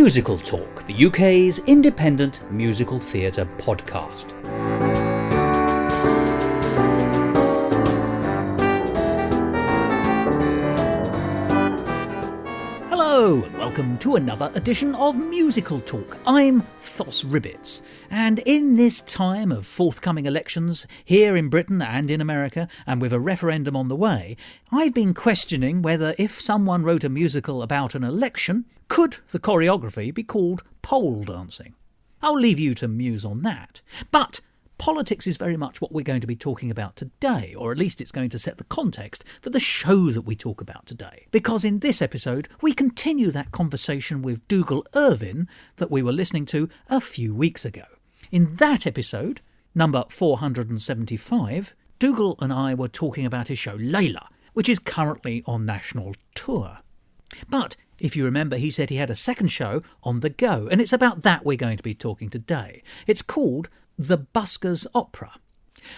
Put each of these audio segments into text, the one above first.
Musical Talk, the UK's independent musical theatre podcast. Hello and welcome to another edition of Musical Talk. I'm Thos Ribbits, and in this time of forthcoming elections here in Britain and in America, and with a referendum on the way, I've been questioning whether if someone wrote a musical about an election, could the choreography be called pole dancing? I'll leave you to muse on that. But politics is very much what we're going to be talking about today, or at least it's going to set the context for the show that we talk about today. Because in this episode, we continue that conversation with Dougal Irvine that we were listening to a few weeks ago. In that episode, number 475, Dougal and I were talking about his show Layla, which is currently on national tour. But if you remember, he said he had a second show on the go, and it's about that we're going to be talking today. It's called The Busker's Opera.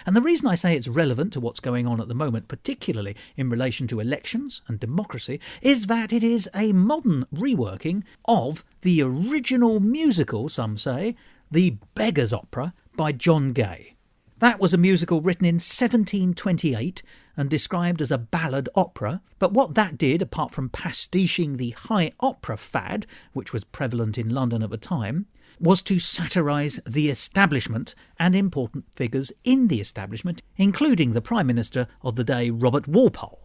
And the reason I say it's relevant to what's going on at the moment, particularly in relation to elections and democracy, is that it is a modern reworking of the original musical, some say, The Beggar's Opera by John Gay. That was a musical written in 1728 and described as a ballad opera, but what that did, apart from pastiching the high opera fad, which was prevalent in London at the time, was to satirise the establishment and important figures in the establishment, including the Prime Minister of the day, Robert Walpole.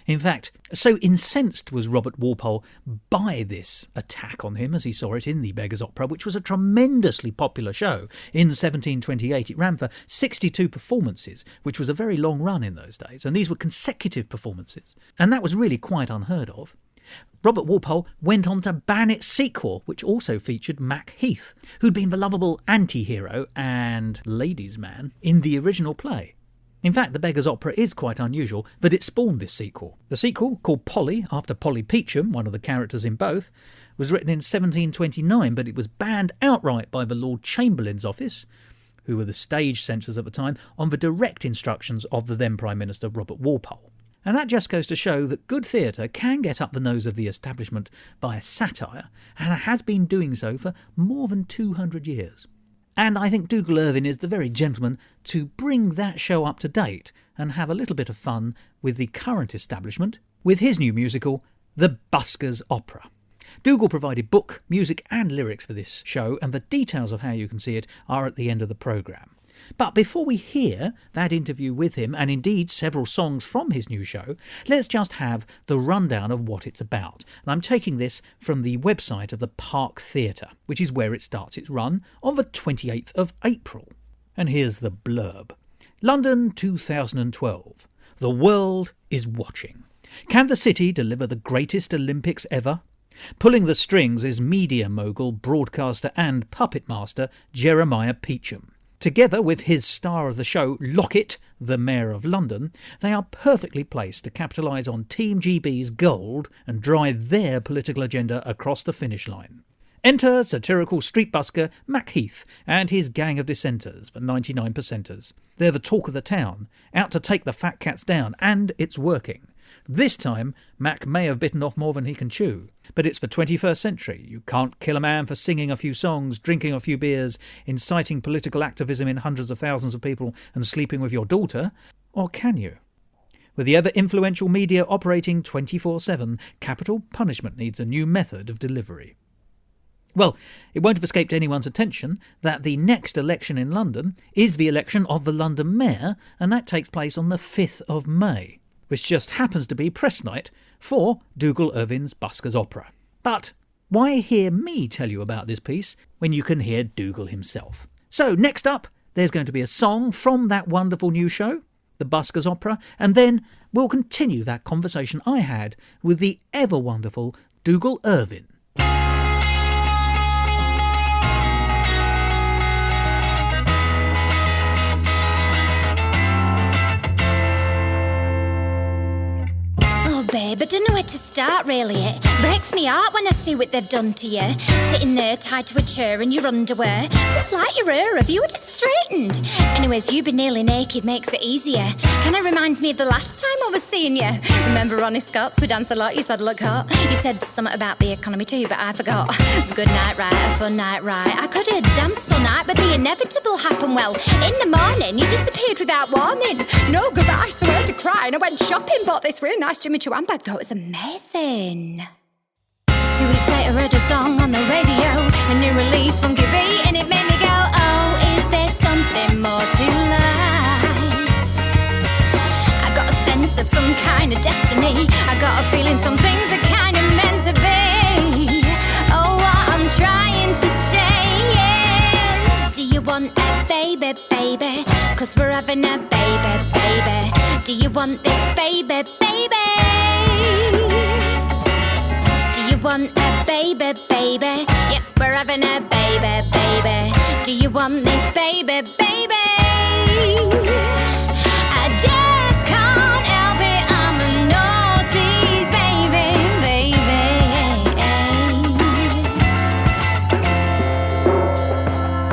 In fact, so incensed was Robert Walpole by this attack on him, as he saw it in The Beggar's Opera, which was a tremendously popular show in 1728. It ran for 62 performances, which was a very long run in those days, and these were consecutive performances, and that was really quite unheard of. Robert Walpole went on to ban its sequel, which also featured Mac Heath, who'd been the lovable anti-hero and ladies' man in the original play. In fact, The Beggar's Opera is quite unusual, but it spawned this sequel. The sequel, called Polly, after Polly Peachum, one of the characters in both, was written in 1729, but it was banned outright by the Lord Chamberlain's office, who were the stage censors at the time, on the direct instructions of the then Prime Minister Robert Walpole. And that just goes to show that good theatre can get up the nose of the establishment by satire, and it has been doing so for more than 200 years. And I think Dougal Irvine is the very gentleman to bring that show up to date and have a little bit of fun with the current establishment with his new musical, The Busker's Opera. Dougal provided book, music and lyrics for this show, and the details of how you can see it are at the end of the programme. But before we hear that interview with him, and indeed several songs from his new show, let's just have the rundown of what it's about. And I'm taking this from the website of the Park Theatre, which is where it starts its run on the 28th of April. And here's the blurb. London 2012. The world is watching. Can the city deliver the greatest Olympics ever? Pulling the strings is media mogul, broadcaster and puppet master Jeremiah Peachum. Together with his star of the show, Lockett, the Mayor of London, they are perfectly placed to capitalise on Team GB's gold and drive their political agenda across the finish line. Enter satirical street busker Mac Heath and his gang of dissenters, the 99%ers. They're the talk of the town, out to take the fat cats down, and it's working. This time, Mac may have bitten off more than he can chew. But it's the 21st century. You can't kill a man for singing a few songs, drinking a few beers, inciting political activism in hundreds of thousands of people and sleeping with your daughter. Or can you? With the ever-influential media operating 24/7, capital punishment needs a new method of delivery. Well, it won't have escaped anyone's attention that the next election in London is the election of the London Mayor, and that takes place on the 5th of May. Which just happens to be press night for Dougal Irvine's Busker's Opera. But why hear me tell you about this piece when you can hear Dougal himself? So next up, there's going to be a song from that wonderful new show, The Busker's Opera, and then we'll continue that conversation I had with the ever-wonderful Dougal Irvine. babe, I don't know where to start really. It breaks me heart when I see what they've done to you. Sitting there tied to a chair in your underwear. Like your hair, have you had it straightened? Anyways, you be nearly naked makes it easier. Kinda reminds me of the last time I was seeing you. Remember Ronnie Scott's? We danced a lot, you said look hot. You said something about the economy too, but I forgot. It was a good night, right? A fun night, right? I could have danced all night, but the inevitable happened. Well, in the morning, you disappeared without warning. No goodbye, so I had to cry and I went shopping. Bought this really nice Jimmy Choo handbag, though it was amazing. 2 weeks later, heard a song on the radio, a new release, funky beat, and it made me go, oh, is there something more to life? I got a sense of some kind of destiny. I got a feeling some things are kind of meant to be. Oh, what I'm trying to say is, do you want a baby, baby? 'Cause we're having a baby, baby. Do you want this baby, baby? Do you want a baby, baby? Yep, we're having a baby, baby. Do you want this baby, baby? I just can't help it, I'm a naughty's baby, baby.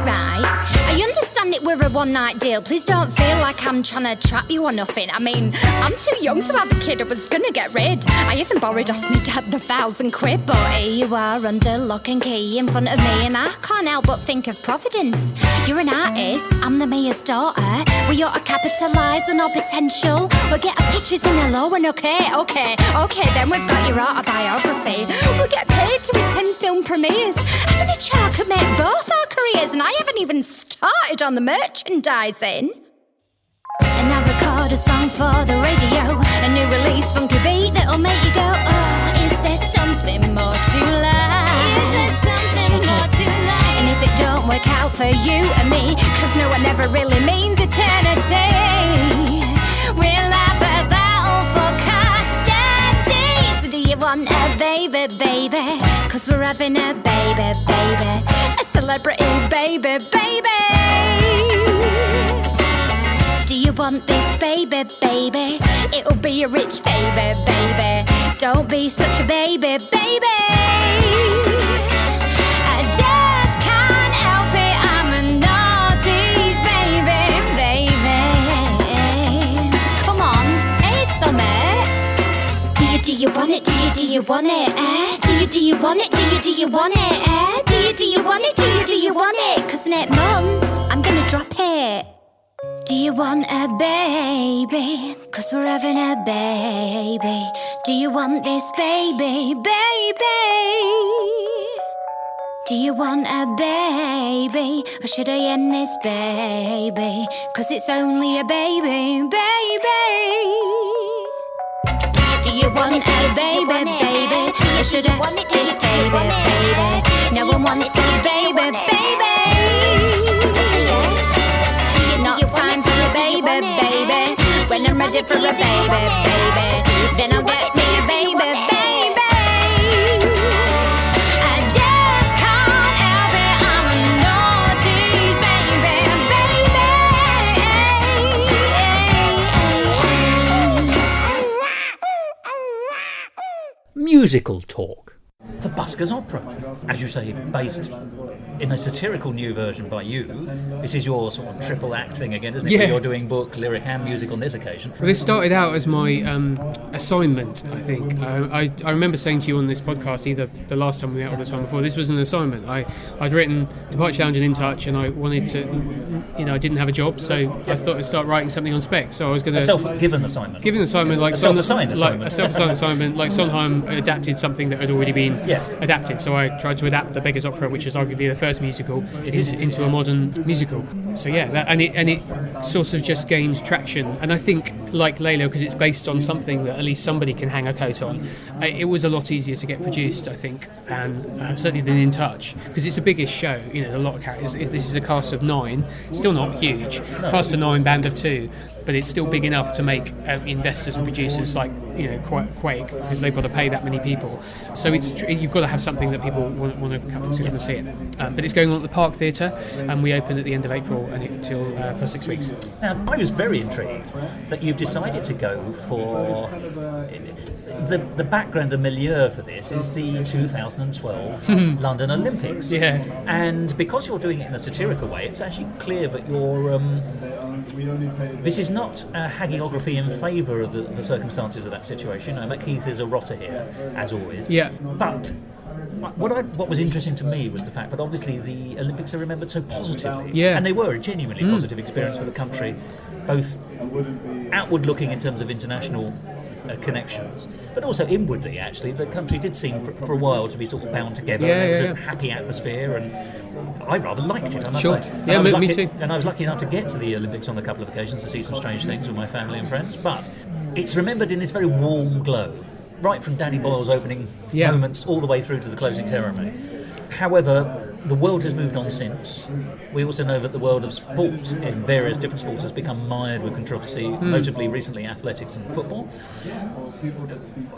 Right, I understand it we're a one-night deal. Please don't feel like I'm trying to trap you or nothing. I mean, I'm too young to have a kid. I was gonna get rid. I even borrowed off my dad the £1,000, but here you are under lock and key in front of me, and I can't help but think of Providence. You're an artist, I'm the mayor's daughter. We ought to capitalise on our potential. We'll get our pictures in a low and okay, then we've got your autobiography. We'll get paid to attend film premieres. Having a child could make both our careers, and I haven't even started on the merchandising. And I record a song for the radio, a new release, funky beat that'll make you go, oh, is there something more to life? Is there something more to life? And if it don't work out for you and me, 'cause no one ever really means eternity, we'll have a battle for custody. So do you want a baby, baby? 'Cause we're having a baby, baby. A celebrity baby, baby. Do you want this baby, baby? It'll be a rich baby, baby. Don't be such a baby, baby. I just can't help it, I'm a naughty's baby, baby. Come on, say something. Do you want it? Do you want it? Do you want it? Do you want it? Do you want it? Do you want it? 'Cause next month I'm gonna drop it. Do you want a baby? 'Cause we're having a baby. Do you want this baby, baby? Do you want a baby? Or should I end this baby? 'Cause it's only a baby, baby. Do you want a baby, baby? Or should I end this baby, baby? No one wants a baby, baby. Not time for a baby, baby. When I'm ready for a baby, baby, then I'll get me a baby, baby. I just can't help it, I'm a naughty's baby, baby. Musical talk. The Busker's opera, as you say, based in a satirical new version by you. This is your sort of triple act thing again, isn't it? Yeah. You're doing book, lyric and music on this occasion. Well, this started out as my assignment, I think. I remember saying to you on this podcast, either the last time we met or the time before, this was an assignment. I'd written Departure Lounge and In Touch, and I wanted to, I didn't have a job, so I thought I'd start writing something on spec. So I was going to... A self-given assignment. Given assignment, like... A self-assigned assignment. Like a self-assigned assignment, like Sondheim adapted something that had already been adapted. So I tried to adapt The Beggar's Opera, which is arguably the first musical, into a modern musical. So yeah, and it sort of just gained traction. And I think, like Layla, because it's based on something that at least somebody can hang a coat on, it was a lot easier to get produced, I think, and certainly than In Touch, because it's a biggish show. There's a lot of characters. This is a cast of 9, still not huge. Cast of 9, band of 2. But it's still big enough to make investors and producers like quake because they've got to pay that many people. So you've got to have something that people want to come and see it. But it's going on at the Park Theatre, and we open at the end of April and until for 6 weeks. Now, I was very intrigued that you've decided to go for the background, the milieu for this is the 2012 London Olympics. Yeah. And because you're doing it in a satirical way, it's actually clear that you're... this is not a hagiography in favour of the circumstances of that situation. McHeath is a rotter here, as always. Yeah. But what was interesting to me was the fact that obviously the Olympics are remembered so positively. Yeah. And they were a genuinely positive experience for the country, both outward looking in terms of international connections, but also inwardly, actually. The country did seem for a while to be sort of bound together. Yeah, there was a happy atmosphere, and I rather liked it, I must Sure. say. Yeah, me too. And I was lucky enough to get to the Olympics on a couple of occasions to see some strange things with my family and friends, but it's remembered in this very warm glow, right from Danny Boyle's opening moments all the way through to the closing ceremony. However, the world has moved on since. We also know that the world of sport in various different sports has become mired with controversy, notably recently athletics and football.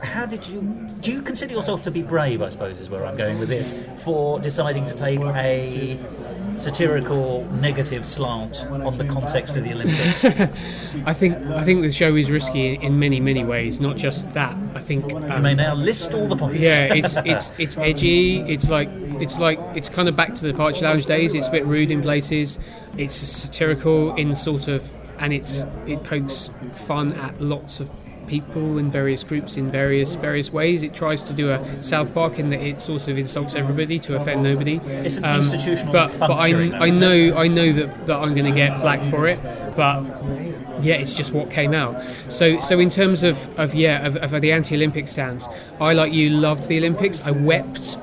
How do you consider yourself to be brave, I suppose, is where I'm going with this, for deciding to take a satirical negative slant on the context of the Olympics? I think the show is risky in many ways, not just that. I think you may now list all the points. Yeah, it's edgy. It's kind of back to the Departure Lounge days. It's a bit rude in places. It's satirical in sort of, and it pokes fun at lots of people in various groups in various ways. It tries to do a South Park in that it sort of insults everybody to offend nobody. It's an institutional but I know that I'm going to get flack for it, but yeah, it's just what came out. So in terms of the anti-Olympic stance, I, like you, loved the Olympics. I wept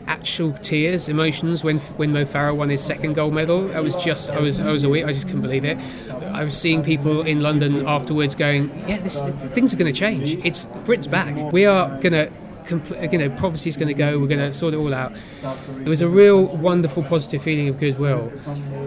actual tears, emotions when Mo Farah won his second gold medal. I was a week. I just couldn't believe it. I was seeing people in London afterwards going, things are going to change. It's Brits back. We are going to poverty's going to go. We're going to sort it all out. There was a real wonderful positive feeling of goodwill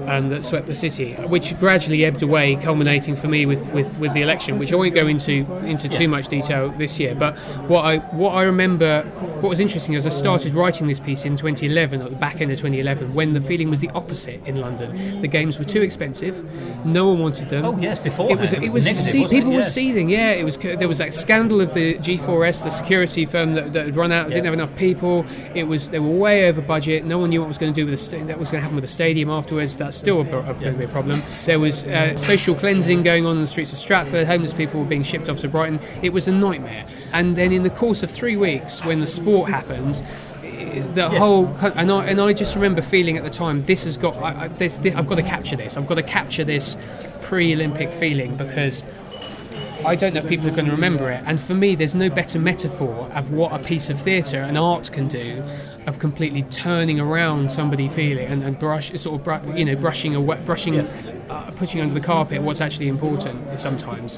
that swept the city, which gradually ebbed away, culminating for me with the election, which I won't go into too much detail this year. But what I remember, what was interesting is I started writing this piece in 2011, at the back end of 2011, when the feeling was the opposite in London. The games were too expensive. No one wanted them. Oh yes, before it was negative, people were seething. Yeah, there was that scandal of the G4S, the security firm that had run out, didn't have enough people. They were way over budget. No one knew what was going to do with that was going to happen with the stadium afterwards. That's still going to be a problem. There was social cleansing going on in the streets of Stratford. Homeless people were being shipped off to Brighton. It was a nightmare. And then in the course of 3 weeks, when the sport happened, and I just remember feeling at the time, I've got to capture this. I've got to capture this pre-Olympic feeling, because I don't know if people are going to remember it. And for me, there's no better metaphor of what a piece of theatre and art can do, of completely turning around somebody feeling and pushing under the carpet what's actually important sometimes,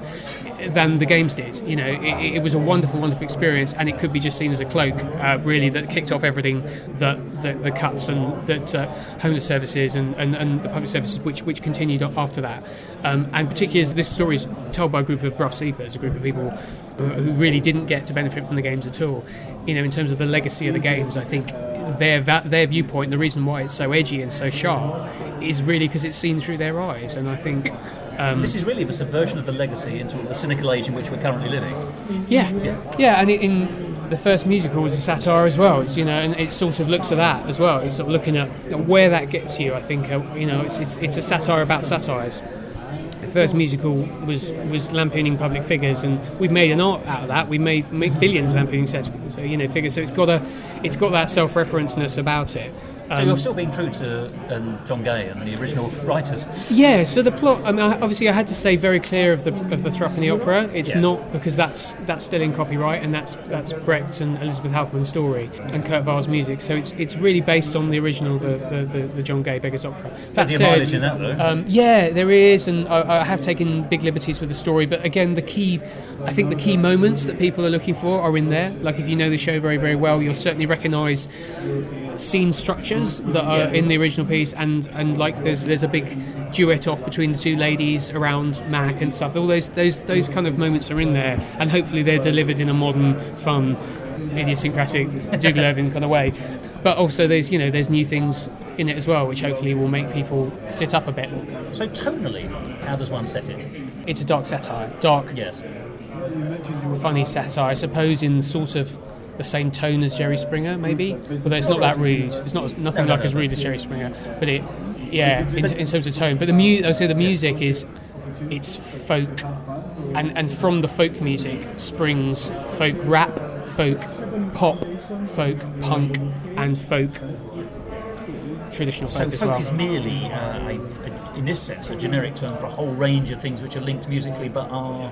than the games did. It was a wonderful experience, and it could be just seen as a cloak, really, that kicked off everything that the cuts and that homeless services and the public services which continued after that, and particularly as this story is told by a group of rough sleepers, a group of people who really didn't get to benefit from the games at all. In terms of the legacy of the games, I think their viewpoint, the reason why it's so edgy and so sharp, is really because it's seen through their eyes. And I think this is really the subversion of the legacy into the cynical age in which we're currently living. And in the first musical was a satire as well. And it sort of looks at that as well. It's sort of looking at where that gets you. I think it's a satire about satires. The first musical was lampooning public figures, and we've made an art out of that. We made billions lampooning figures. So it's got that self-referenceness about it. So you're still being true to John Gay and the original writers. Yeah. So the plot. Obviously, I had to stay very clear of the Thrupp and the opera. It's not, because that's still in copyright, and that's Brecht's and Elizabeth Halpern's story and Kurt Weill's music. So it's really based on the original, the John Gay Beggar's Opera. That's mileage in that, though. Yeah, there is, and I have taken big liberties with the story. But again, the key moments that people are looking for are in there. Like, if you know the show very, very well, you'll certainly recognise scene structures that are in the original piece, and like there's a big duet off between the two ladies around Mac and stuff. All those kind of moments are in there, and hopefully they're delivered in a modern, fun, idiosyncratic Dougal Irvine kind of way. But also there's new things in it as well, which hopefully will make people sit up a bit. So tonally, how does one set it? It's a dark satire. Dark, yes, funny satire, I suppose, in sort of the same tone as Jerry Springer, maybe. Although it's not that rude. It's nothing like as rude as Jerry Springer. But in terms of tone. But the music it's folk, and from the folk music springs folk rap, folk pop, folk punk, and folk traditional folk as well. So folk is merely, in this sense, a generic term for a whole range of things which are linked musically but are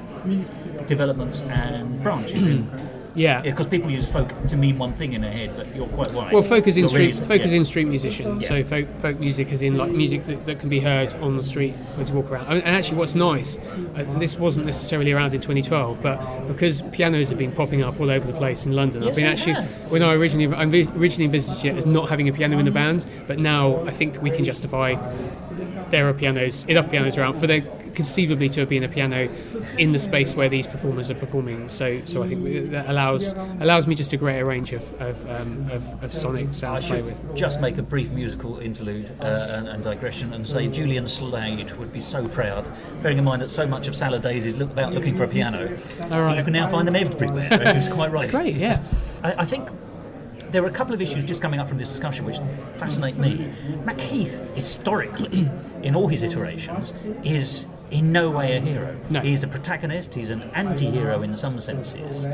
developments and branches in. Yeah, because people use folk to mean one thing in their head, but you're quite right. Well, folk is in street musician, so folk music is in like music that can be heard on the street as you walk around. And actually, what's nice, this wasn't necessarily around in 2012, but because pianos have been popping up all over the place in London, when I originally envisaged it as not having a piano in the band, but now I think we can justify there are enough pianos around for there conceivably to have been a piano in the space where these performers are performing. So I think that allows me just a greater range of sonic sound to play with. Just make a brief musical interlude and digression and say Julian Slade would be so proud, bearing in mind that so much of Salad Days is about looking for a piano. All right. You can now find them everywhere, which is quite right. It's great, yeah. I think there are a couple of issues just coming up from this discussion which fascinate me. Macheath, historically, in all his iterations, is in no way a hero. No. He's a protagonist, he's an anti-hero in some senses.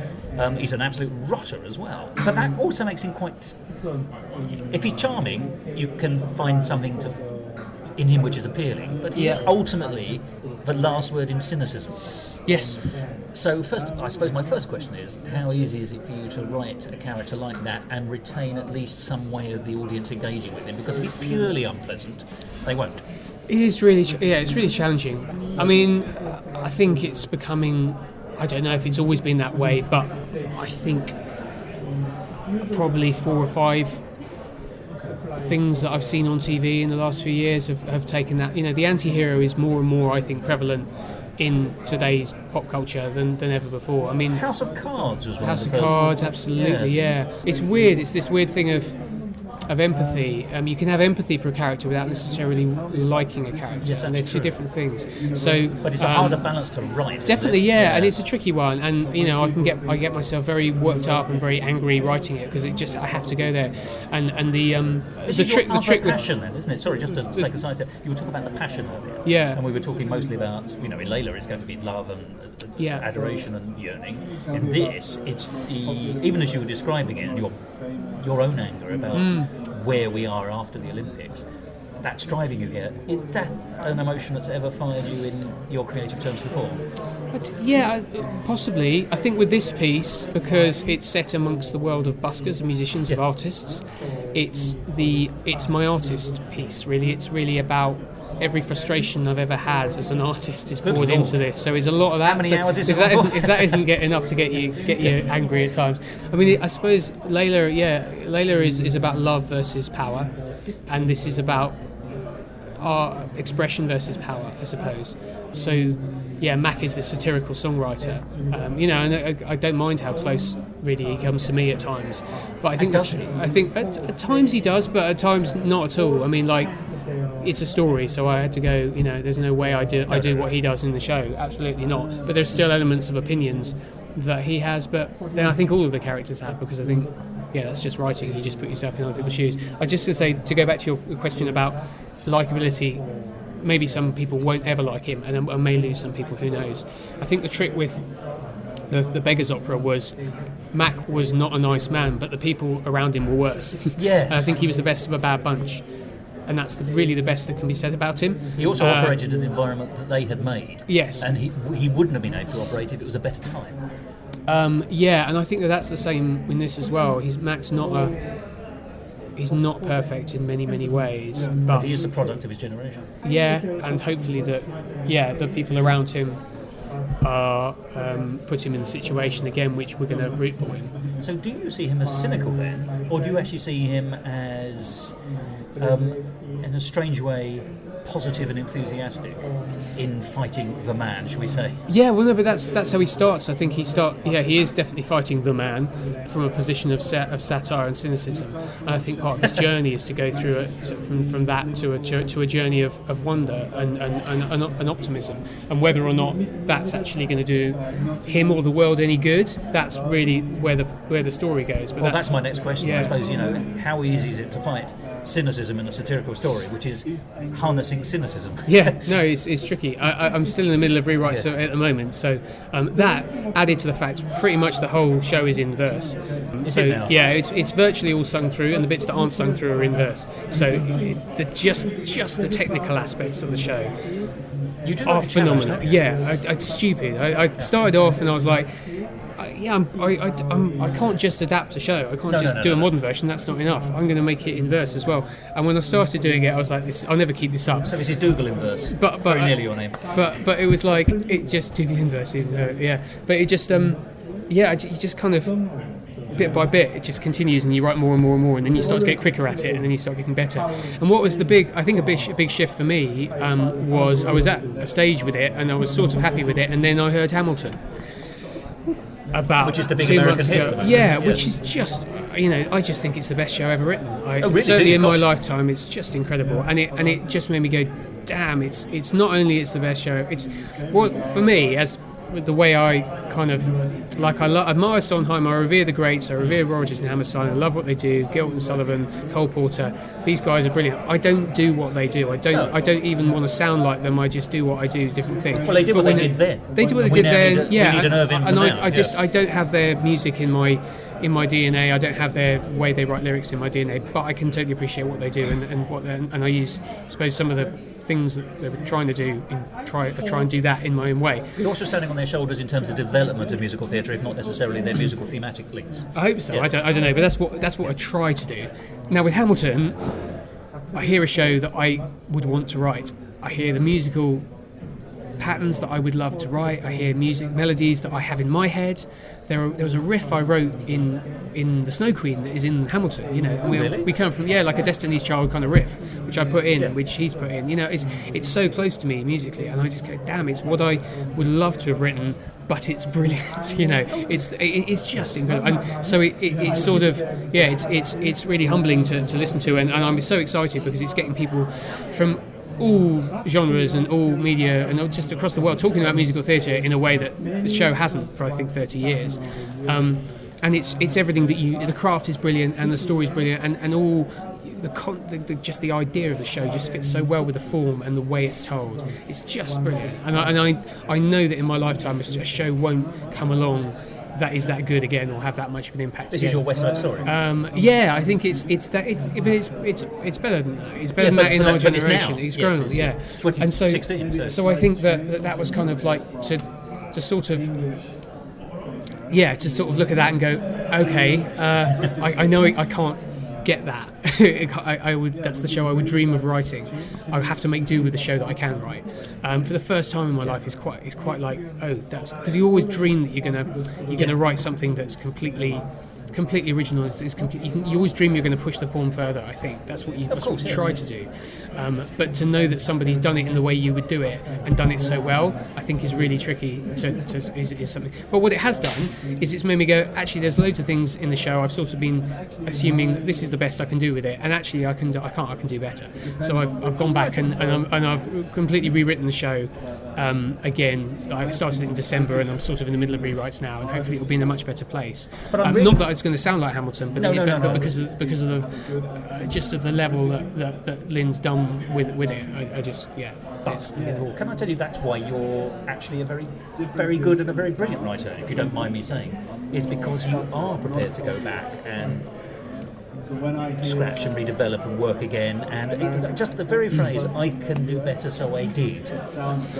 He's an absolute rotter as well. But that also makes him quite... If he's charming, you can find something in him which is appealing. But he is ultimately the last word in cynicism. Yes. So first, I suppose my first question is, how easy is it for you to write a character like that and retain at least some way of the audience engaging with him? Because if he's purely unpleasant, they won't. It is really, it's really challenging. I mean, I think it's becoming, I don't know if it's always been that way, but I think probably 4 or 5 things that I've seen on TV in the last few years have taken that. The anti-hero is more and more, I think, prevalent in today's pop culture than ever before. I mean, House of Cards was one House of of the Cards, absolutely, yeah. It's weird. It's this weird thing of empathy. You can have empathy for a character without necessarily liking a character, yes, and they're two different things. So, but it's a harder balance to write. Definitely, yeah, and it's a tricky one. And I get myself very worked up and very angry writing it because I have to go there. And the trick with passion, then, isn't it? Sorry, just to take a side step. You were talking about the passion earlier. Yeah. And we were talking mostly about, in Layla it's going to be love and adoration and yearning. In this, it's even as you were describing it, and your own anger about where we are after the Olympics, that's driving you here. Is that an emotion that's ever fired you in your creative terms before? Possibly. I think with this piece, because it's set amongst the world of buskers and musicians, of artists, it's my artist piece, really. It's really about every frustration I've ever had as an artist is poured into this. So it's a lot of that. How many hours is it? If that isn't enough to get you angry at times. I mean, I suppose Layla is about love versus power, and this is about our expression versus power, I suppose. So, Mac is the satirical songwriter, and I don't mind how close really he comes to me at times. But I think at times he does, but at times not at all. I mean, like, it's a story, so I had to go, there's no way I do what he does in the show. Absolutely not. But there's still elements of opinions that he has, but then I think all of the characters have, because I think, that's just writing. You just put yourself in other people's shoes. I just to say, to go back to your question about likability, maybe some people won't ever like him, and I may lose some people, who knows. I think the trick with the Beggar's Opera was Mac was not a nice man, but the people around him were worse. Yes. And I think he was the best of a bad bunch. And that's really the best that can be said about him. He also operated in an environment that they had made. Yes. And he wouldn't have been able to operate if it was a better time. And I think that's the same in this as well. Mac's not he's not perfect in many, many ways. But he is the product of his generation. Yeah, and hopefully the people around him are put him in the situation again which we're going to root for him. So do you see him as cynical then, or do you actually see him as, in a strange way, positive and enthusiastic in fighting the man, shall we say? Yeah, well, no, but that's how he starts. I think he is definitely fighting the man from a position of satire and cynicism. And I think part of his journey is to go through it from that to a journey of wonder and optimism. And whether or not that's actually going to do him or the world any good, that's really where the story goes. But that's my next question. Yeah. I suppose, how easy is it to fight cynicism in a satirical story, which is harnessing cynicism? Yeah, no, it's tricky. I'm still in the middle of rewrites at the moment, so that added to the fact pretty much the whole show is in verse. Yeah, it's virtually all sung through, and the bits that aren't sung through are in verse. So just the technical aspects of the show are phenomenal. Yeah, it's stupid. I started off and I was like, I can't just adapt a show. I can't do a modern version. That's not enough. I'm going to make it in verse as well. And when I started doing it, I was like, I'll never keep this up. So this is Dougal in verse. But very nearly your name. But it was like, it just do the inverse. Yeah. But it just you just kind of bit by bit it just continues, and you write more and more and more, and then you start to get quicker at it, and then you start getting better. And what was a big shift for me was I was at a stage with it, and I was sort of happy with it, and then I heard Hamilton. Which is the big American hit. Yeah, which is just, I just think it's the best show ever written. Really? Certainly in my lifetime, it's just incredible, and it just made me go, damn! It's not only it's the best show. It's for me, as the way I kind of I admire Sondheim, I revere the greats, I revere Rodgers and Hammerstein, I love what they do, Gilbert and Sullivan, Cole Porter. These guys are brilliant. I don't do what they do. I don't even want to sound like them. I just do what I do, different things. Well, they did what they did then. They did what they did then. Yeah, we need an Irvine and I don't have their music in my DNA. I don't have their way they write lyrics in my DNA, but I can totally appreciate what they do and I use, I suppose, some of the things that they were trying to do try and do that in my own way. You're also standing on their shoulders in terms of development of musical theatre, if not necessarily their musical thematic links. I hope so. Yeah. I don't know, but that's what I try to do. Now with Hamilton, I hear a show that I would want to write. I hear the musical patterns that I would love to write. I hear music melodies that I have in my head. There was a riff I wrote in The Snow Queen that is in Hamilton. And we come from like a Destiny's Child kind of riff, which I put in, which he's put in. It's so close to me musically, and I just go, damn, it's what I would love to have written, but it's brilliant. It's just incredible. And so it's sort of it's really humbling to listen to, and I'm so excited because it's getting people from all genres and all media and just across the world talking about musical theatre in a way that the show hasn't for I think 30 years. And it's everything that the craft is brilliant, and the story is brilliant, and all just the idea of the show just fits so well with the form and the way it's told. It's just brilliant, and I know that in my lifetime a show won't come along that is that good again or have that much of an impact. This is your West Side Story. I think it's better than that in our generation. It's grown, yeah. 2016. So I think that was kind of like to sort of look at that and go, okay, I know I can't get that. That's the show I would dream of writing. I would have to make do with the show that I can write. For the first time in my life, it's quite like, oh, that's because you always dream that you're gonna write something that's completely original. You always dream you're going to push the form further. I think that's what you try to do. But to know that somebody's done it in the way you would do it and done it so well, I think is really tricky. Is something. But what it has done is it's made me go, actually, there's loads of things in the show I've sort of been assuming that this is the best I can do with it, and actually I can do better. So I've gone back and I've completely rewritten the show again. I started it in December, and I'm sort of in the middle of rewrites now, and hopefully it'll be in a much better place. Not that it's going to sound like Hamilton, but because of the level that Lynn's done with it, I just Can I tell you that's why you're actually a very, very good and a very brilliant writer, if you don't mind me saying, is because you are prepared to go back and scratch and redevelop and work again, and just the very phrase "I can do better, so I did"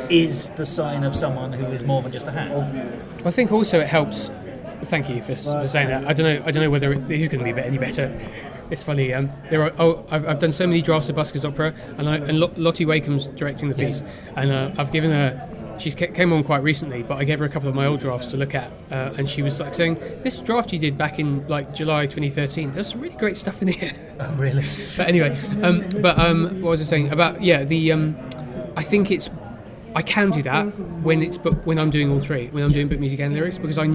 is the sign of someone who is more than just a hand. I think also it helps. Thank you for saying that. I don't know whether it is going to be any better. It's funny. I've done so many drafts of Busker's opera, and Lottie Wakem's directing the piece, and I've given her. She came on quite recently, but I gave her a couple of my old drafts to look at, and she was like saying, "This draft you did back in like July 2013, there's some really great stuff in here." Oh, really? But anyway, what was I saying about I think I can do that when I'm doing all three, when I'm doing book music and lyrics, because I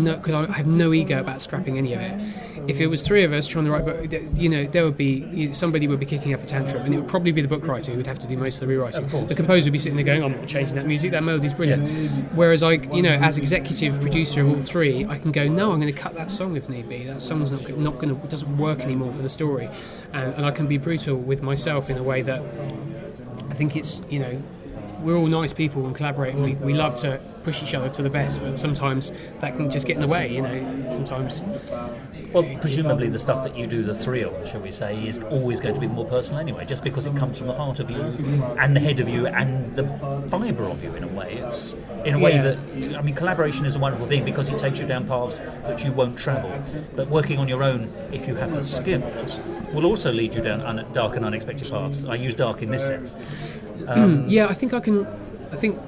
have no ego about scrapping any of it. If it was three of us trying to write book, there would be somebody would be kicking up a tantrum, and it would probably be the book writer who would have to do most of the rewriting. Of course. The composer would be sitting there going, "I'm not changing that music. That melody's brilliant." Yeah. Whereas as executive producer of all three, I can go, "No, I'm going to cut that song if need be. That song's not going to doesn't work anymore for the story," and I can be brutal with myself in a way that I think it's we're all nice people and collaborate, and we love to push each other to the best, but sometimes that can just get in the way, sometimes. Well, presumably the stuff that you do, the thrill, shall we say, is always going to be the more personal anyway, just because it comes from the heart of you and the head of you and the fibre of you in a way. It's in a way that, collaboration is a wonderful thing because it takes you down paths that you won't travel. But working on your own, if you have the skills, will also lead you down dark and unexpected paths. I use dark in this sense. I think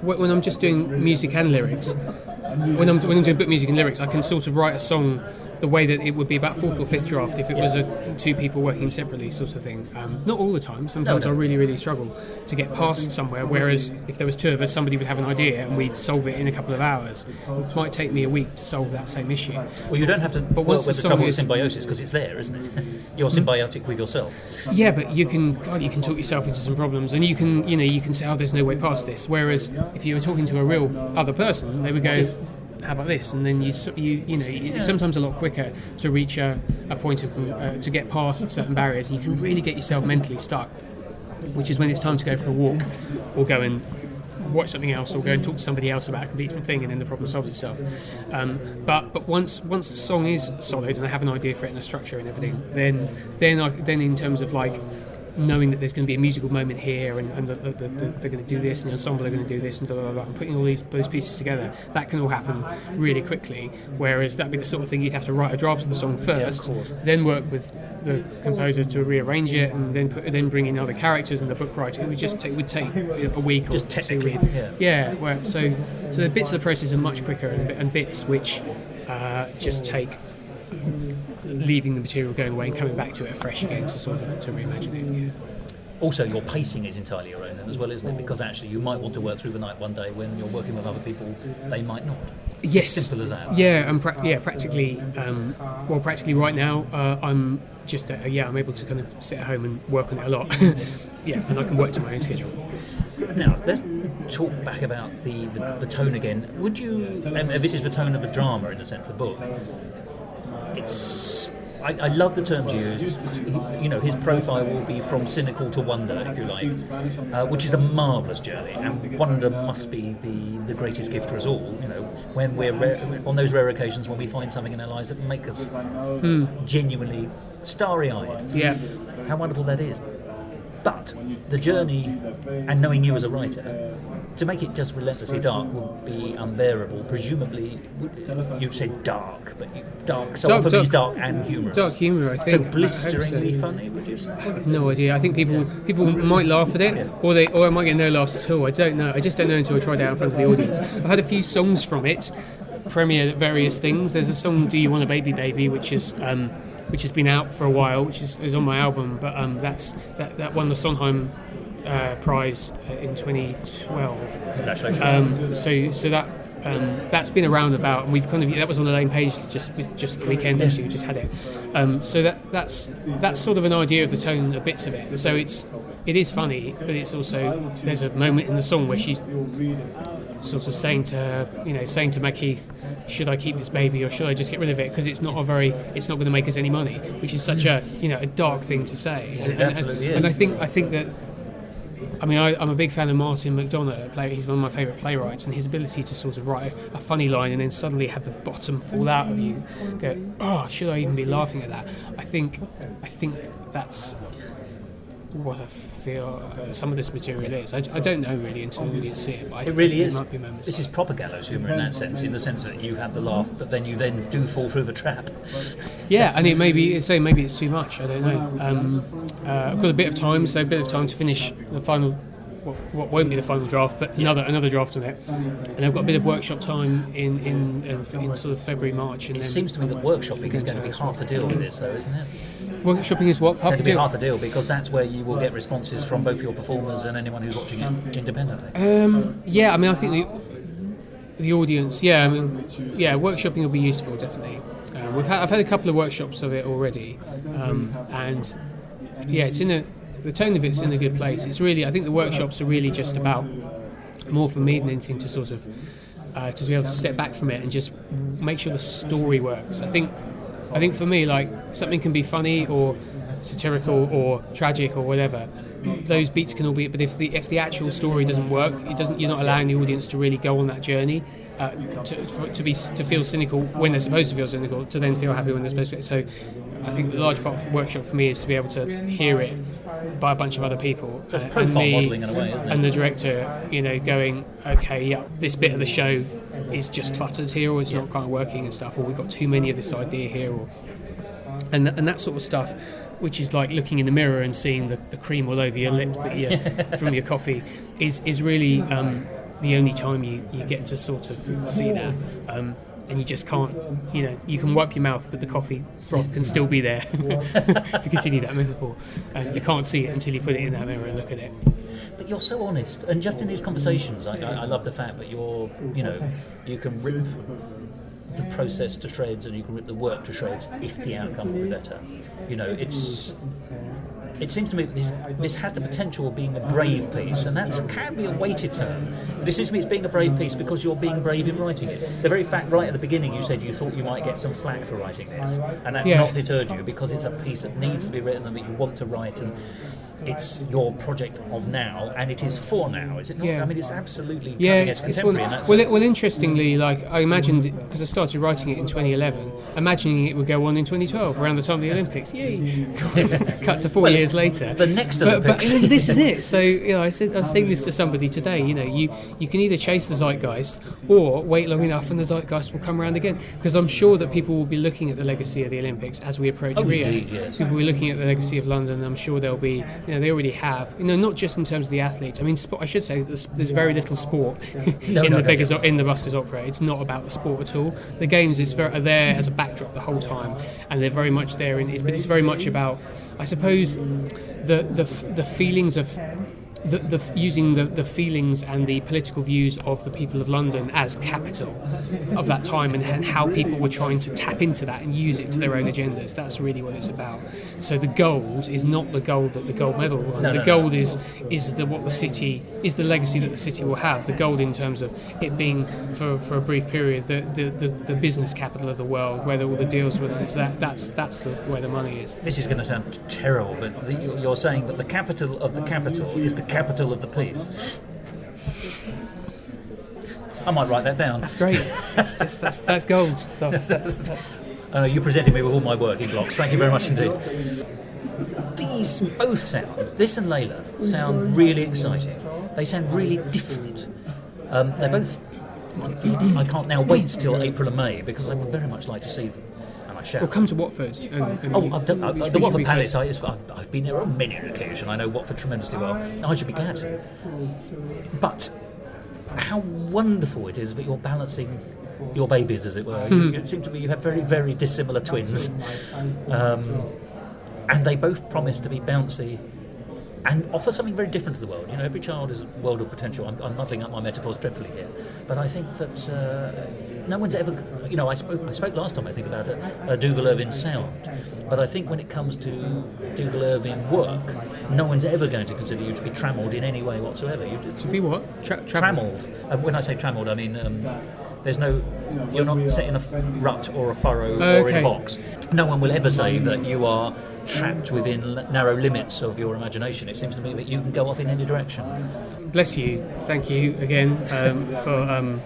when I'm just doing music and lyrics, when I'm doing book music and lyrics, I can sort of write a song the way that it would be about fourth or fifth draft if it was two people working separately sort of thing. Not all the time. Sometimes I really, really struggle to get past somewhere, whereas if there was two of us, somebody would have an idea and we'd solve it in a couple of hours. It might take me a week to solve that same issue. Well, you don't have to work with the trouble with symbiosis because it's there, isn't it? You're symbiotic with yourself. Yeah, but you can talk yourself into some problems, and you can say, "Oh, there's no way past this." Whereas if you were talking to a real other person, they would go, "How about this?" And then it's sometimes a lot quicker to reach a point of to get past certain barriers, and you can really get yourself mentally stuck, which is when it's time to go for a walk or go and watch something else or go and talk to somebody else about a completely different thing, and then the problem solves itself. But once the song is solid and I have an idea for it and a structure and everything, then in terms of like knowing that there's going to be a musical moment here and they're going to do this and the ensemble are going to do this and blah, blah, blah, and putting all those pieces together, that can all happen really quickly, whereas that'd be the sort of thing you'd have to write a draft of the song first, then work with the composer to rearrange it, and then bring in other characters and the book writer. It would take a week or just technically 2 weeks. So the bits of the process are much quicker, and bits which just take leaving the material, going away and coming back to it fresh again to reimagine it. Yeah. Also, your pacing is entirely your own then as well, isn't it? Because actually you might want to work through the night one day when you're working with other people, they might not. Yes. As simple as that. Yeah, and practically right now I'm just I'm able to kind of sit at home and work on it a lot. And I can work to my own schedule. Now, let's talk back about the tone again. Would you, and this is the tone of the drama in a sense, the book. I love the terms used. His profile will be from cynical to wonder, if you like, which is a marvellous journey, and wonder must be the greatest gift for us all. When we're on those rare occasions when we find something in our lives that make us genuinely starry-eyed. Yeah, how wonderful that is. But the journey, and knowing you as a writer, to make it just relentlessly dark would be unbearable. Presumably, you said dark, but dark. So for me, it's dark and humorous. Dark humour, I think. So blisteringly funny, would you say? I have no idea. I think people might laugh at it, or I might get no laughs at all. I don't know. I just don't know until I try it out in front of the audience. I've had a few songs from it, premiered at various things. There's a song, "Do You Want a Baby Baby," which has been out for a while, which is on my album, but that won the Sondheim prize in 2012. Congratulations. So that's been around about, and we've that was on the Lane Page just the weekend. Actually, we just had it. So that's sort of an idea of the tone of bits of it. So it is funny, but it's also, there's a moment in the song where she's sort of saying to Macheath, should I keep this baby or should I just get rid of it, because it's not going to make us any money, which is such a dark thing to say. It absolutely is. And I think that, I'm a big fan of Martin McDonagh. He's one of my favourite playwrights, and his ability to sort of write a funny line and then suddenly have the bottom fall out of you, go, oh, should I even be laughing at that? I think that's what I feel some of this material is. I don't know really until the audience see it, but it really is. Might be moments. This is proper gallows humour in that sense, in the sense that you have the laugh, but then you do fall through the trap. Yeah, and maybe it's too much. I don't know. I've got a bit of time to finish the final what won't be the final draft, but another draft on it. And I've got a bit of workshop time in sort of February, March. And it seems to me that workshopping is going to be half the deal with this, though, isn't it? Workshopping is what? Half the deal? Half a deal, because that's where you will get responses from both your performers and anyone who's watching it independently. Yeah, I mean, I think the audience, workshopping will be useful, definitely. I've had a couple of workshops of it already, and it's the tone of it's in a good place. It's really, I think the workshops are really just about, more for me than anything, to sort of to be able to step back from it and just make sure the story works. I think for me, like, something can be funny or satirical or tragic or whatever. Those beats can all be, but if the actual story doesn't work, you're not allowing the audience to really go on that journey. To feel cynical when they're supposed to feel cynical, to then feel happy when they're supposed to. So, I think the large part of the workshop for me is to be able to hear it by a bunch of other people, so it's profile modelling in a way, isn't it? And the director, going, okay, yeah, this bit of the show is just cluttered here, or it's not kind of working and stuff, or we've got too many of this idea here, and that sort of stuff, which is like looking in the mirror and seeing the cream all over your lip from your coffee, is really the only time you get to sort of see that. And you just can't, you can wipe your mouth, but the coffee froth can still be there, to continue that metaphor. You can't see it until you put it in that mirror and look at it. But you're so honest, and just in these conversations, I love the fact that you can rip the process to shreds and you can rip the work to shreds if the outcome will be better. It seems to me that this has the potential of being a brave piece, and that can be a weighted term. But it seems to me it's being a brave piece because you're being brave in writing it. The very fact right at the beginning you said you thought you might get some flack for writing this, and that's not deterred you, because it's a piece that needs to be written and that you want to write, and it's your project of now, and it is for now, is it not? Yeah. I mean, it's absolutely it's contemporary in that sense. Well, interestingly, like, I imagined, because I started writing it in 2011, imagining it would go on in 2012, around the time of the Olympics. Yay! Cut to 4 years later. The next Olympics. But this is it. So, I was saying this to somebody today, you can either chase the zeitgeist or wait long enough and the zeitgeist will come around again. Because I'm sure that people will be looking at the legacy of the Olympics as we approach Rio. Indeed, yes. People will be looking at the legacy of London. I'm sure there'll be, they already have, not just in terms of the athletes. I mean, I should say there's very little sport in the Buskers Opera. It's not about the sport at all. The games are there as a backdrop the whole time, and they're very much there. But it's very much about, I suppose, the feelings of using the feelings and the political views of the people of London as capital of that time, and how people were trying to tap into that and use it to their own agendas. That's really what it's about. So the gold is not the gold that the gold medal won. The gold is the legacy that the city will have. The gold in terms of it being for a brief period the business capital of the world, where all the deals were. That's where the money is. This is going to sound terrible, but you're saying that the capital of the capital is the capital of the piece. I might write that down. That's great. That's gold. That's. You presented me with all my work in blocks. Thank you very much indeed. These both sounds, this and Layla, sound really exciting. They sound really different. They're both. I can't now wait till April and May because I would very much like to see them. Well, come to Watford. I've done the Watford Palace. I've been there on many an occasion. I know Watford tremendously well. I should be glad to. But how wonderful it is that you're balancing your babies, as it were. It seems to me you have very, very dissimilar twins, and they both promise to be bouncy and offer something very different to the world. Every child is a world of potential. I'm muddling up my metaphors dreadfully here, but I think that no one's ever. I spoke last time, I think, about a Dougal Irvine sound, but I think when it comes to Dougal Irvine work, no one's ever going to consider you to be trammelled in any way whatsoever. To be what? Trammelled. When I say trammelled, I mean you're not set in a rut or a furrow or in a box. No one will ever say that you are trapped within narrow limits of your imagination. It seems to me that you can go off in any direction. Bless you. Thank you again for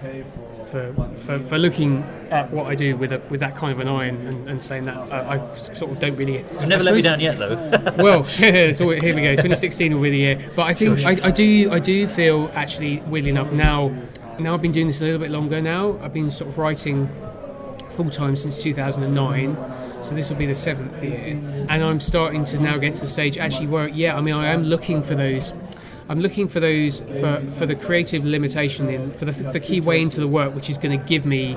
looking at what I do with that kind of an eye and saying that I sort of don't really. You've never let me down yet, though. Well, here we go. 2016 will be the year, but I think I do feel actually, weirdly enough, now I've been doing this a little bit longer now. I've been sort of writing full time since 2009, so this will be the 7th year, and I'm starting to now get to the stage actually where I am looking for those. I'm looking for those for the creative limitation for the key way into the work, which is going to give me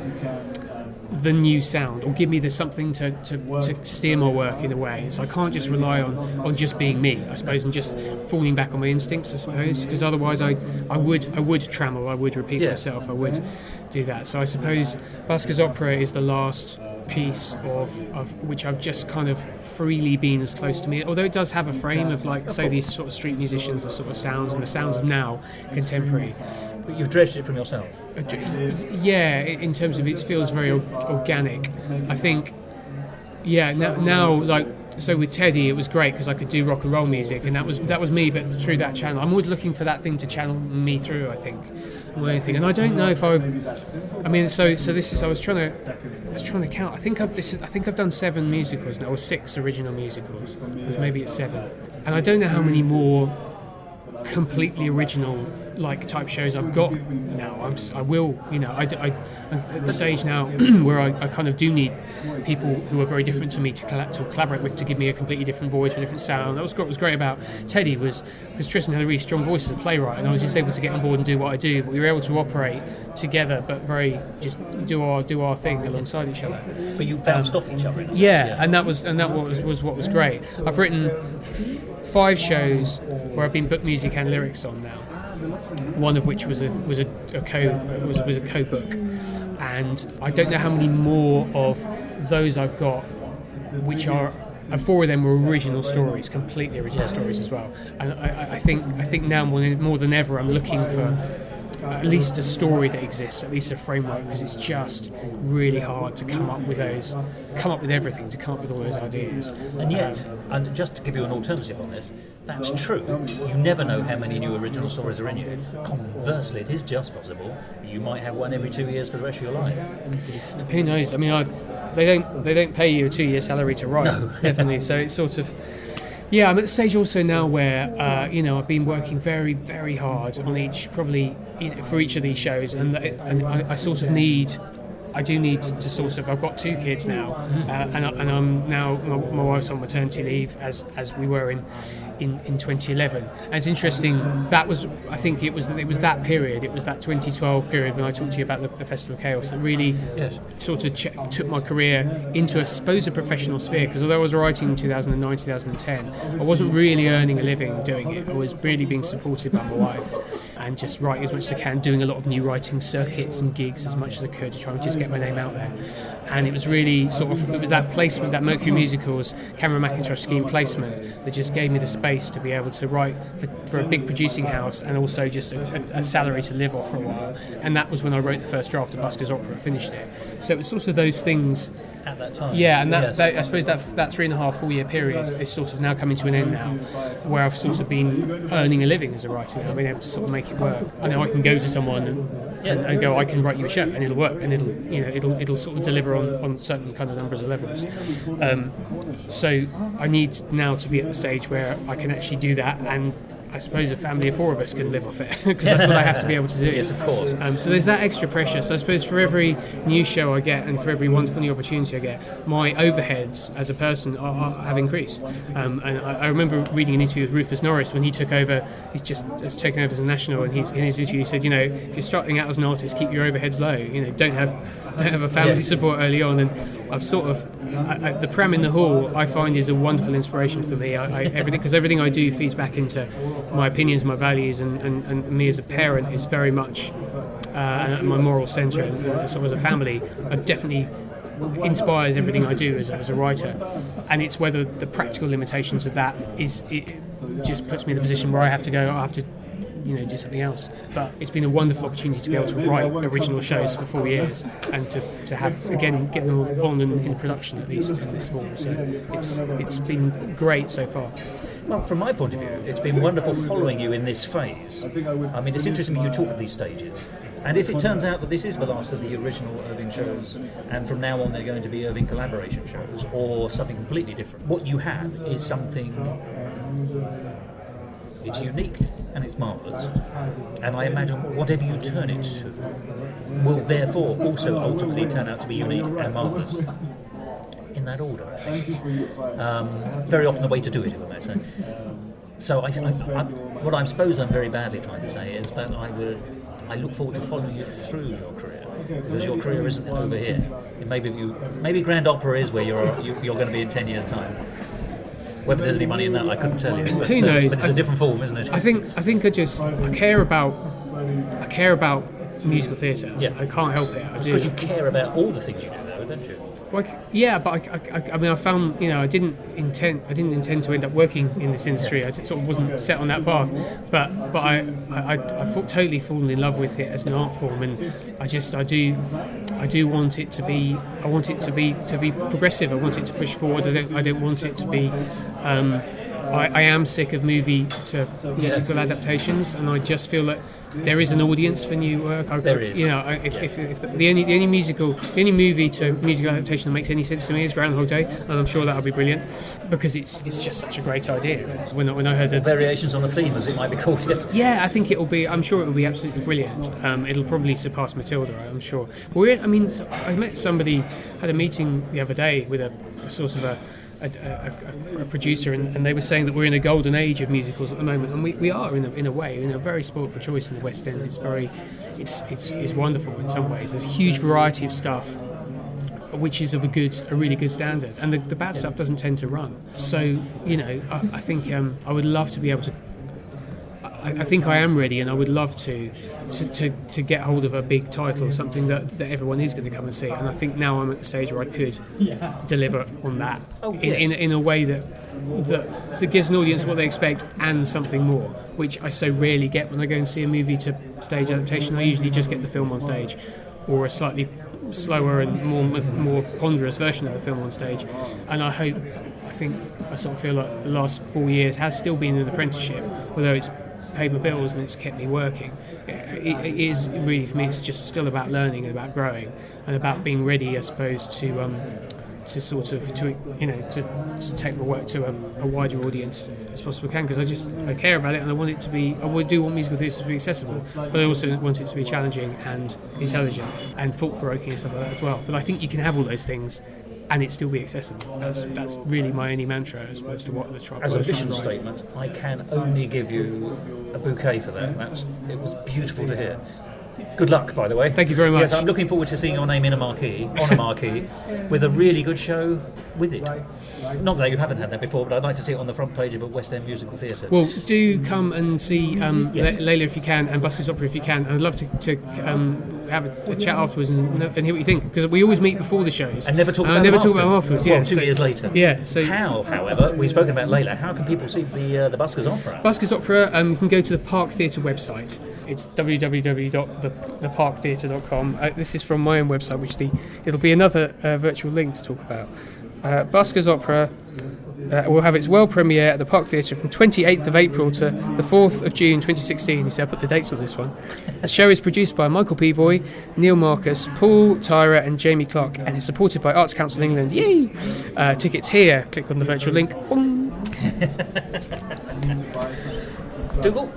the new sound, or give me something to steer my work in a way. So I can't just rely on just being me, I suppose, and just falling back on my instincts, I suppose, because otherwise I would trammel, I would repeat myself, I would do that. So I suppose Busker's opera is the last piece of which I've just kind of freely been as close to me, although it does have a frame of, like, say, these sort of street musicians, the sort of sounds and the sounds of now contemporary. But you've dredged it from yourself. Yeah, in terms of it feels very organic. I think, now like, so with Teddy, it was great because I could do rock and roll music, and that was me, but through that channel. I'm always looking for that thing to channel me through, I think, more than anything. And I don't know if I was trying to count. I think I've done 7 musicals now, or 6 original musicals. Maybe it's 7, and I don't know how many more completely original type shows I've got now. I will, I'm at the stage now where I kind of do need people who are very different to me to collaborate with, to give me a completely different voice, a different sound. That was what was great about Teddy, was because Tristan had a really strong voice as a playwright, and I was just able to get on board and do what I do. But we were able to operate together, but very just do our thing alongside each other. But you bounced off each other. And that was what was great. I've written 5 shows where I've been book music and lyrics on now. One of which was a co-book, and I don't know how many more of those I've got, which are, and 4 of them were original stories, completely original stories as well. And I think now more than ever, I'm looking for at least a story that exists, at least a framework, because it's just really hard to come up with everything, to come up with all those ideas. And yet, and just to give you an alternative on this, that's true. You never know how many new original stories are in you. Conversely, it is just possible you might have one every 2 years for the rest of your life. Who knows? I mean, they don't pay you a 2-year salary to write. No. Definitely. So it's sort of. Yeah, I'm at the stage also now where I've been working very, very hard on for each of these shows, and I sort of need. I do need to sort of. I've got 2 kids now, and I'm now my wife's on maternity leave, as we were in 2011. And it's interesting. That was, I think it was that period. It was that 2012 period when I talked to you about the Festival of Chaos that really sort of took my career into, I suppose, a professional sphere. Because although I was writing in 2009, 2010, I wasn't really earning a living doing it. I was really being supported by my wife and just writing as much as I can, doing a lot of new writing circuits and gigs as much as I could to try and just get my name out there. And it was really it was that placement, that Mercury Musicals Cameron McIntosh scheme placement, that just gave me the space to be able to write for a big producing house, and also just a salary to live off for a while. And that was when I wrote the first draft of Busker's opera and finished it. So it was sort of those things at that time. Yeah, and that I suppose that 3.5-4 year period is sort of now coming to an end now, where I've sort of been earning a living as a writer. I've been able to sort of make it work. I know I can go to someone and go, I can write you a show, and it'll work, and it'll sort of deliver on certain kind of numbers of levels. So I need now to be at the stage where I can actually do that, and I suppose a family of 4 of us can live off it, because that's what I have to be able to do. Yes, of course. So there's that extra pressure. So I suppose for every new show I get, and for every wonderful new opportunity I get, my overheads as a person have increased. And I remember reading an interview with Rufus Norris when he took over. He's just taken over as a national, and in his interview he said, if you're starting out as an artist, keep your overheads low. Don't have a family support early on. And I've sort of the pram in the hall I find is a wonderful inspiration for me. Everything I do feeds back into my opinions, my values, and me as a parent is very much my moral centre, and sort of as a family, it definitely inspires everything I do as a writer. And it's whether the practical limitations of that it just puts me in a position where I have to do something else. But it's been a wonderful opportunity to be able to write original shows for 4 years, and to have, again, get them on in production at least in this form. So it's been great so far. Well, from my point of view, it's been wonderful following you in this phase. I mean, it's interesting when you talk of these stages. And if it turns out that this is the last of the original Irvine shows, and from now on they're going to be Irvine collaboration shows, or something completely different, what you have is something... It's unique and it's marvellous. And I imagine whatever you turn it to will therefore also ultimately turn out to be unique and marvellous. In that order. Very often the way to do it, if I may say. So what I suppose I'm very badly trying to say is that I look forward to following you through your career, because your career isn't over here. Maybe Grand Opera is where you're going to be in 10 years' time. Whether there's any money in that, I couldn't tell you. But, who knows? But it's a different form, isn't it? I think I care about musical theatre. Yeah. I can't help it. I do. Because you care about all the things you do, though, don't you? Well, yeah, but I mean, I found, I didn't intend to end up working in this industry. I sort of wasn't set on that path, but I totally fallen in love with it as an art form, and I do want it to be. I want it to be progressive. I want it to push forward. I don't want it to be. I am sick of movie to musical adaptations, and I just feel that there is an audience for new work. There is. If the only movie to musical adaptation that makes any sense to me is Groundhog Day, and I'm sure that'll be brilliant because it's just such a great idea. When I heard the variations on a theme, as it might be called, yes. Yeah, I think it'll be. I'm sure it'll be absolutely brilliant. It'll probably surpass Matilda, I'm sure. Well, I met somebody, had a meeting the other day with a sort of a producer, and they were saying that we're in a golden age of musicals at the moment, and we are in a way, very spoiled for choice in the West End. It's wonderful in some ways. There's a huge variety of stuff, which is of a really good standard, and the bad stuff doesn't tend to run. So I think I would love to be able to. I think I am ready, and I would love to get hold of a big title, something that everyone is going to come and see. And I think now I'm at the stage where I could deliver on that in a way that gives an audience what they expect and something more, which I so rarely get when I go and see a movie to stage adaptation. I usually just get the film on stage, or a slightly slower and more ponderous version of the film on stage. And I sort of feel like the last 4 years has still been an apprenticeship, although it's paid my bills and it's kept me working. It is really, for me, it's just still about learning and about growing and about being ready, I suppose, to take my work to a wider audience as possible can, because I care about it, and I want it to be. I do want musical theatre to be accessible, but I also want it to be challenging and intelligent and thought-provoking and stuff like that as well. But I think you can have all those things and it still be accessible. That's really my only mantra as to what the trial. As a mission statement, I can only give you a bouquet for that. It was beautiful to hear. Good luck, by the way. Thank you very much. Yes, I'm looking forward to seeing your name on a marquee, with a really good show with it. Not that you haven't had that before, but I'd like to see it on the front page of a West End musical theatre. Well, do come and see Layla if you can, and Busker's Opera if you can. I'd love to have a chat afterwards and hear what you think, because we always meet before the shows and never talk about them afterwards. Well, 2 years later. Yeah. So however, we've spoken about Layla. How can people see the Busker's Opera? Busker's Opera, you can go to the Park Theatre website. It's www.theparktheatre.com. This is from my own website, which it'll be another virtual link to talk about. Busker's Opera will have its world premiere at the Park Theatre from 28th of April to the 4th of June 2016. You see, I put the dates on this one. The show is produced by Michael Peavoy, Neil Marcus, Paul Tyra and Jamie Clark, and is supported by Arts Council England. Yay! Tickets here. Click on the virtual link. Dougal,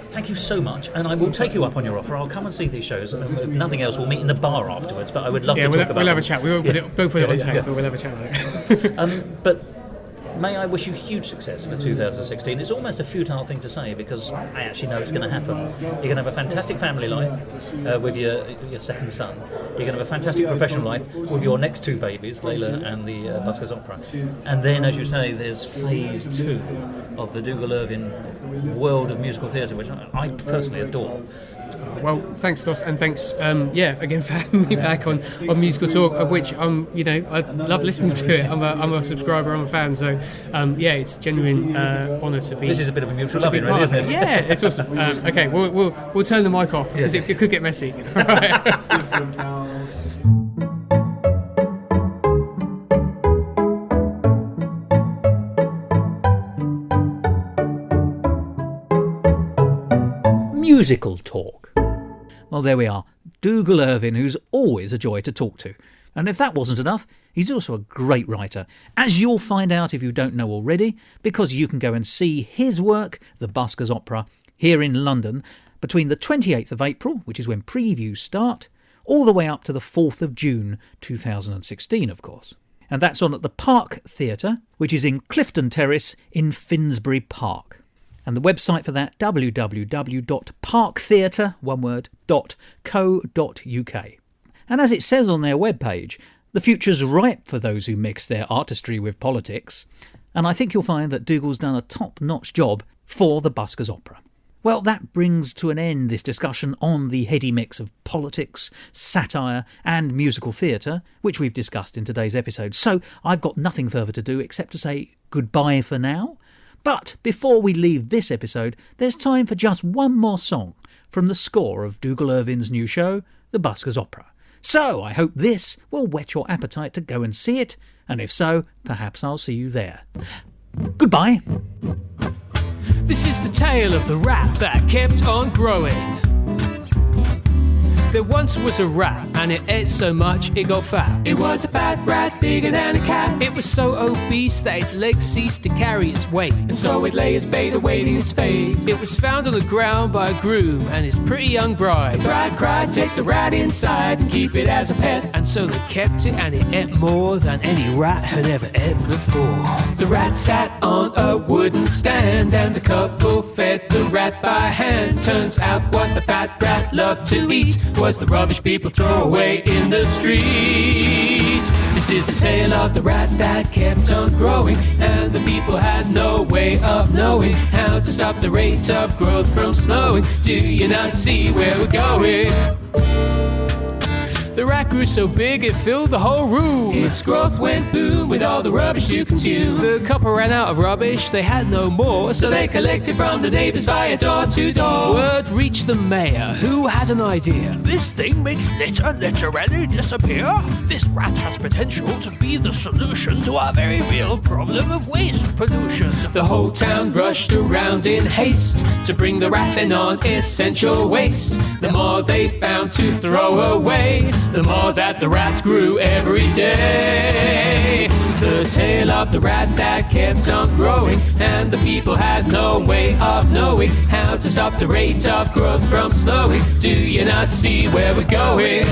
thank you so much, and I will take you up on your offer. I'll come and see these shows, and if nothing else, we'll meet in the bar afterwards, but I would love to talk about it. We'll have a chat. We won't put it on tape, but we'll have a chat about it. But may I wish you huge success for 2016. It's almost a futile thing to say, because I actually know it's going to happen. You're going to have a fantastic family life with your second son. You're going to have a fantastic professional life with your next 2 babies, Layla and the Busker's Opera. And then, as you say, there's phase 2 of the Dougal Irvine world of musical theatre, which I personally adore. Well, thanks, Dos, and thanks, again for having me back on Musical Talk, of which I love listening to it. I'm a subscriber, I'm a fan, so it's a genuine honour to be. This is a bit of a mutual loving, really, isn't it? Yeah, it's awesome. Okay, we'll turn the mic off because it could get messy. Musical Talk. Well, there we are. Dougal Irvine, who's always a joy to talk to. And if that wasn't enough, he's also a great writer, as you'll find out if you don't know already, because you can go and see his work, the Busker's Opera, here in London, between the 28th of April, which is when previews start, all the way up to the 4th of June 2016, of course. And that's on at the Park Theatre, which is in Clifton Terrace in Finsbury Park. And the website for that, www.parktheatre.co.uk. And as it says on their webpage, the future's ripe for those who mix their artistry with politics. And I think you'll find that Dougal's done a top-notch job for the Buskers Opera. Well, that brings to an end this discussion on the heady mix of politics, satire and musical theatre, which we've discussed in today's episode. So I've got nothing further to do except to say goodbye for now. But before we leave this episode, there's time for just one more song from the score of Dougal Irvine's new show, The Buskers Opera. So I hope this will whet your appetite to go and see it, and if so, perhaps I'll see you there. Goodbye. This is the tale of the rat that kept on growing. There once was a rat, and it ate so much it got fat. It was a fat rat, bigger than a cat. It was so obese that its legs ceased to carry its weight, and so it lay as bait awaiting its fate. It was found on the ground by a groom and his pretty young bride. The bride cried, take the rat inside and keep it as a pet. And so they kept it, and it ate more than any rat had ever ate before. The rat sat on a wooden stand, and the couple fed the rat by hand. Turns out what the fat rat loved to eat was the rubbish people throw away in the street. This is the tale of the rat that kept on growing, and the people had no way of knowing how to stop the rate of growth from slowing. Do you not see where we're going? The rat grew so big it filled the whole room. Its growth went boom with all the rubbish to consume. The couple ran out of rubbish, they had no more, so they collected from the neighbours via door to door. Word reached the mayor, who had an idea. This thing makes litter literally disappear. This rat has potential to be the solution to our very real problem of waste pollution. The whole town rushed around in haste to bring the rat in on essential waste. The more they found to throw away, the more that the rat grew every day. The tale of the rat that kept on growing, and the people had no way of knowing how to stop the rate of growth from slowing. Do you not see where we're going?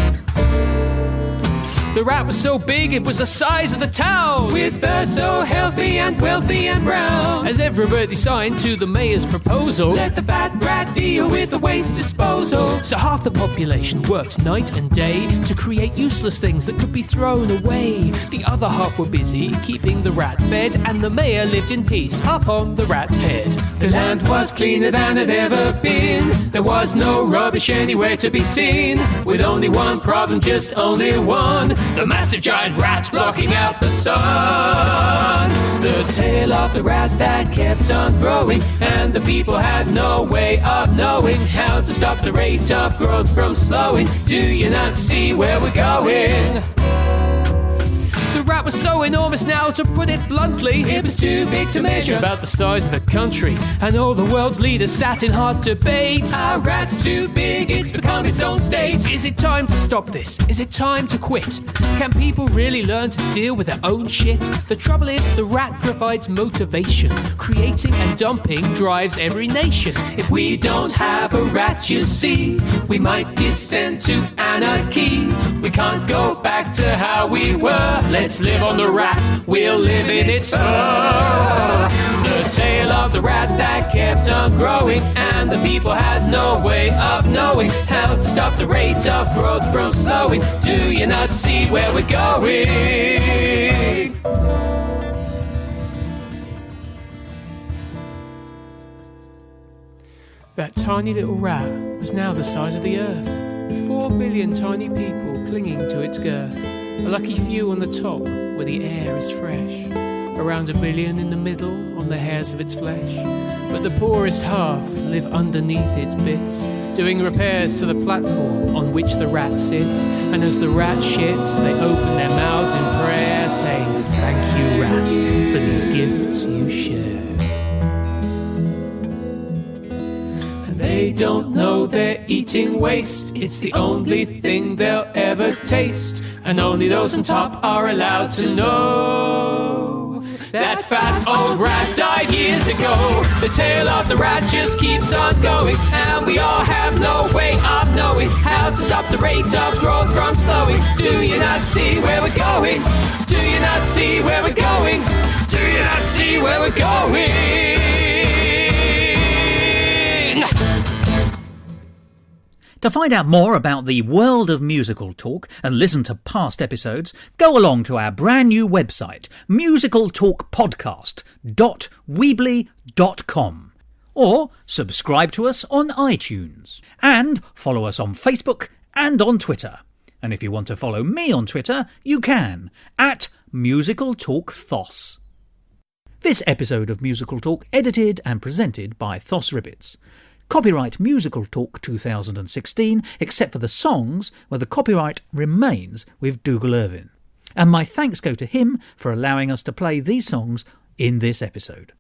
The rat was so big it was the size of the town, with fur so healthy and wealthy and brown. As everybody signed to the mayor's proposal, let the fat rat deal with the waste disposal. So half the population worked night and day to create useless things that could be thrown away. The other half were busy keeping the rat fed, and the mayor lived in peace up on the rat's head. The land was cleaner than it ever been. There was no rubbish anywhere to be seen, with only one problem, just only one: the massive giant rats blocking out the sun. The tale of the rat that kept on growing, and the people had no way of knowing how to stop the rate of growth from slowing. Do you not see where we're going? The rat was so enormous now, to put it bluntly, it was too big to measure, about the size of a country, and all the world's leaders sat in hot debate. Our rat's too big, it's become its own state. Is it time to stop this? Is it time to quit? Can people really learn to deal with their own shit? The trouble is, the rat provides motivation. Creating and dumping drives every nation. If we don't have a rat, you see, we might descend to anarchy. We can't go back to how we were. Let's live on the rat, we'll live in its fur. The tale of the rat that kept on growing, and the people had no way of knowing how to stop the rate of growth from slowing. Do you not see where we're going? That tiny little rat was now the size of the earth, with 4 billion tiny people clinging to its girth. A lucky few on the top, where the air is fresh. Around 1 billion in the middle, on the hairs of its flesh. But the poorest half live underneath its bits, doing repairs to the platform on which the rat sits. And as the rat shits, they open their mouths in prayer, saying, "Thank you, rat, for these gifts you share." They don't know they're eating waste. It's the only thing they'll ever taste, and only those on top are allowed to know. That fat old rat died years ago. The tale of the rat just keeps on going, and we all have no way of knowing how to stop the rate of growth from slowing. Do you not see where we're going? Do you not see where we're going? Do you not see where we're going? To find out more about the world of musical talk and listen to past episodes, go along to our brand new website, musicaltalkpodcast.weebly.com, or subscribe to us on iTunes, and follow us on Facebook and on Twitter. And if you want to follow me on Twitter, you can, at musicaltalkthos. This episode of Musical Talk edited and presented by Thos Ribbits. Copyright Musical Talk 2016, except for the songs where the copyright remains with Dougal Irvine. And my thanks go to him for allowing us to play these songs in this episode.